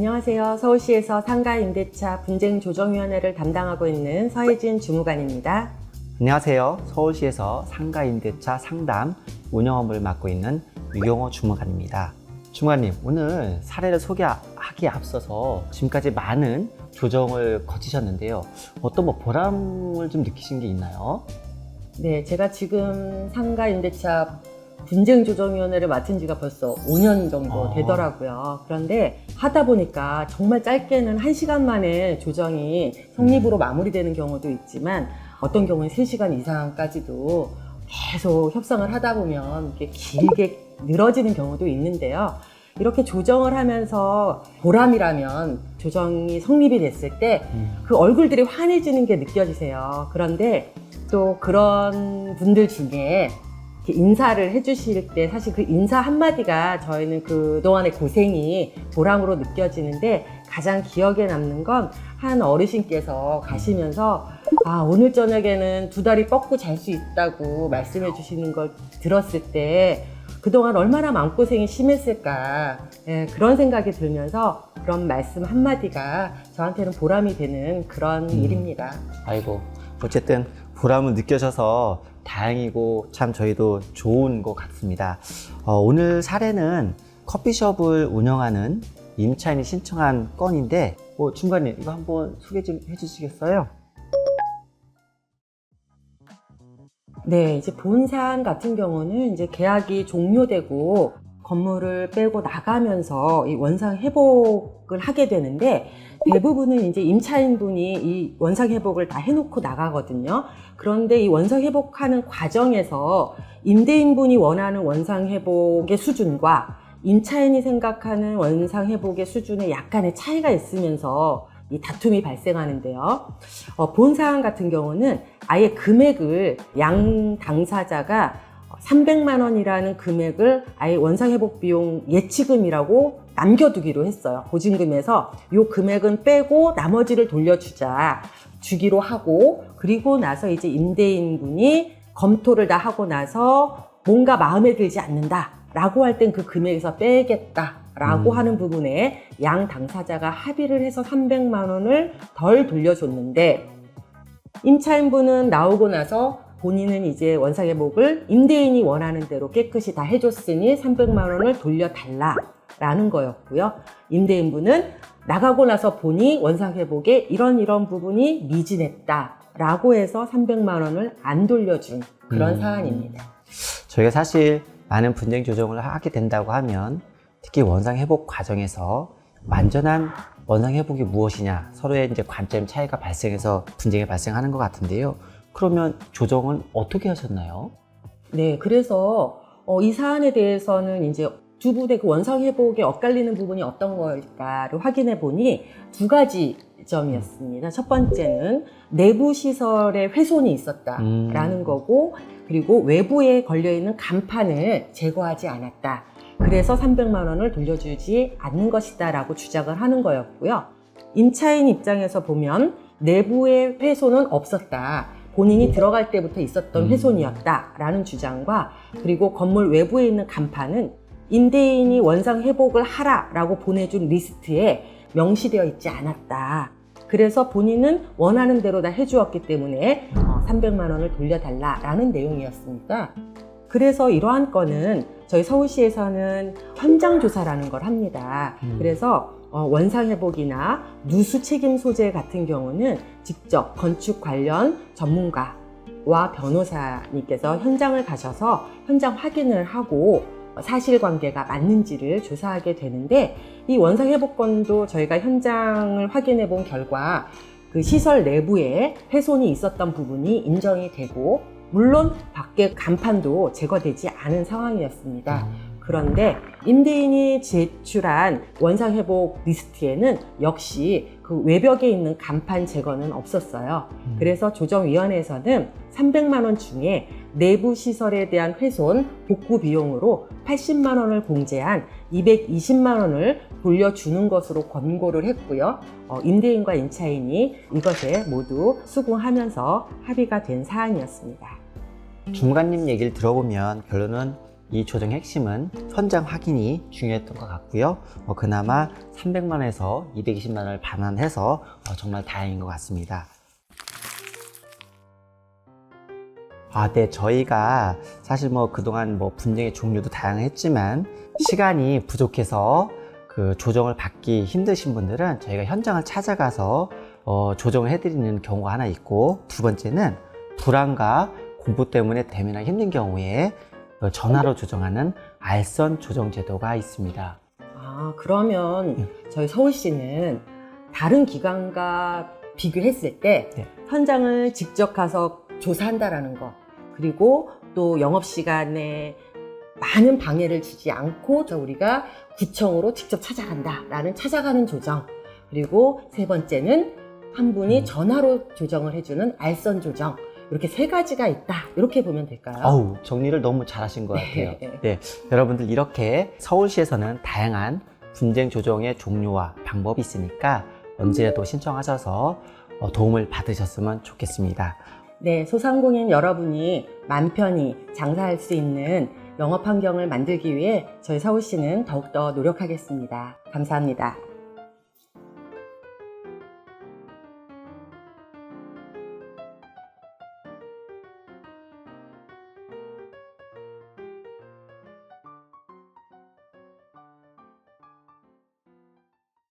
안녕하세요. 서울시에서 상가임대차 분쟁조정위원회를 담당하고 있는 서혜진 주무관입니다. 안녕하세요. 서울시에서 상가임대차 상담 운영 업무를 맡고 있는 유경호 주무관입니다. 주무관님, 오늘 사례를 소개하기에 앞서서 지금까지 많은 조정을 거치셨는데요. 어떤 보람을 좀 느끼신 게 있나요? 네, 제가 지금 상가임대차 분쟁조정위원회를 맡은 지가 벌써 5년 정도 되더라고요. 그런데 하다 보니까 정말 짧게는 1시간 만에 조정이 성립으로 마무리되는 경우도 있지만 어떤 경우는 3시간 이상까지도 계속 협상을 하다 보면 이렇게 길게 늘어지는 경우도 있는데요. 이렇게 조정을 하면서 보람이라면 조정이 성립이 됐을 때 그 얼굴들이 환해지는 게 느껴지세요. 그런데 또 그런 분들 중에 인사를 해주실 때 사실 그 인사 한마디가 저희는 그동안의 고생이 보람으로 느껴지는데 가장 기억에 남는 건 한 어르신께서 가시면서 오늘 저녁에는 2다리 뻗고 잘 수 있다고 말씀해 주시는 걸 들었을 때 그동안 얼마나 마음고생이 심했을까, 그런 생각이 들면서 그런 말씀 한마디가 저한테는 보람이 되는 그런 일입니다. 아이고, 어쨌든 보람을 느껴져서 다행이고 참 저희도 좋은 것 같습니다. 오늘 사례는 커피숍을 운영하는 임차인이 신청한 건인데 주무관님, 이거 한번 소개 좀 해주시겠어요? 네, 이제 본 사안 같은 경우는 이제 계약이 종료되고 건물을 빼고 나가면서 이 원상 회복을 하게 되는데 대부분은 이제 임차인분이 이 원상 회복을 다 해놓고 나가거든요. 그런데 이 원상 회복하는 과정에서 임대인분이 원하는 원상 회복의 수준과 임차인이 생각하는 원상 회복의 수준에 약간의 차이가 있으면서 이 다툼이 발생하는데요. 본 사안 같은 경우는 아예 금액을 양 당사자가 300만 원이라는 금액을 아예 원상회복 비용 예치금이라고 남겨두기로 했어요. 보증금에서 이 금액은 빼고 나머지를 주기로 하고, 그리고 나서 이제 임대인분이 검토를 다 하고 나서 뭔가 마음에 들지 않는다 라고 할 땐 그 금액에서 빼겠다 라고 하는 부분에 양 당사자가 합의를 해서 300만 원을 덜 돌려줬는데, 임차인분은 나오고 나서 본인은 이제 원상회복을 임대인이 원하는 대로 깨끗이 다 해줬으니 300만 원을 돌려달라라는 거였고요. 임대인분은 나가고 나서 보니 원상회복에 이런 부분이 미진했다라고 해서 300만 원을 안 돌려준 그런 사안입니다. 저희가 사실 많은 분쟁 조정을 하게 된다고 하면 특히 원상 회복 과정에서 완전한 원상 회복이 무엇이냐, 서로의 이제 관점 차이가 발생해서 분쟁이 발생하는 것 같은데요. 그러면 조정은 어떻게 하셨나요? 네, 그래서 이 사안에 대해서는 이제 두 분의 그 원상 회복에 엇갈리는 부분이 어떤 걸까를 확인해 보니 2가지 점이었습니다. 첫 번째는 내부 시설에 훼손이 있었다라는 거고, 그리고 외부에 걸려있는 간판을 제거하지 않았다. 그래서 300만 원을 돌려주지 않는 것이다 라고 주장을 하는 거였고요. 임차인 입장에서 보면 내부의 훼손은 없었다, 본인이 들어갈 때부터 있었던 훼손이었다 라는 주장과, 그리고 건물 외부에 있는 간판은 임대인이 원상 회복을 하라 라고 보내준 리스트에 명시되어 있지 않았다. 그래서 본인은 원하는 대로 다 해주었기 때문에 300만 원을 돌려달라라는 내용이었습니다. 그래서 이러한 건은 저희 서울시에서는 현장조사라는 걸 합니다. 그래서 원상회복이나 누수 책임 소재 같은 경우는 직접 건축 관련 전문가와 변호사님께서 현장을 가셔서 현장 확인을 하고 사실관계가 맞는지를 조사하게 되는데, 이 원상회복건도 저희가 현장을 확인해 본 결과 그 시설 내부에 훼손이 있었던 부분이 인정이 되고, 물론 밖에 간판도 제거되지 않은 상황이었습니다. 그런데 임대인이 제출한 원상회복 리스트에는 역시 그 외벽에 있는 간판 제거는 없었어요. 그래서 조정위원회에서는 300만 원 중에 내부 시설에 대한 훼손 복구 비용으로 80만 원을 공제한 220만 원을 돌려주는 것으로 권고를 했고요. 임대인과 임차인이 이것에 모두 수긍하면서 합의가 된 사안이었습니다. 주무관님 얘기를 들어보면 결론은 이 조정의 핵심은 현장 확인이 중요했던 것 같고요. 그나마 300만 원에서 220만 원을 반환해서 정말 다행인 것 같습니다. 네, 저희가 사실 그동안 분쟁의 종류도 다양했지만 시간이 부족해서 그 조정을 받기 힘드신 분들은 저희가 현장을 찾아가서 조정을 해드리는 경우가 하나 있고, 두 번째는 불안과 공부 때문에 대면하기 힘든 경우에 전화로 조정하는 알선 조정 제도가 있습니다. 그러면 저희 서울시는 다른 기관과 비교했을 때 네. 현장을 직접 가서 조사한다라는 거, 그리고 또 영업시간에 많은 방해를 주지 않고 우리가 구청으로 직접 찾아간다라는 찾아가는 조정, 그리고 세 번째는 한 분이 전화로 조정을 해주는 알선 조정, 이렇게 세 가지가 있다, 이렇게 보면 될까요? 정리를 너무 잘하신 것 같아요. 네. 네, 여러분들 이렇게 서울시에서는 다양한 분쟁 조정의 종류와 방법이 있으니까 언제라도 신청하셔서 도움을 받으셨으면 좋겠습니다. 네, 소상공인 여러분이 맘 편히 장사할 수 있는 영업 환경을 만들기 위해 저희 서울시는 더욱더 노력하겠습니다. 감사합니다.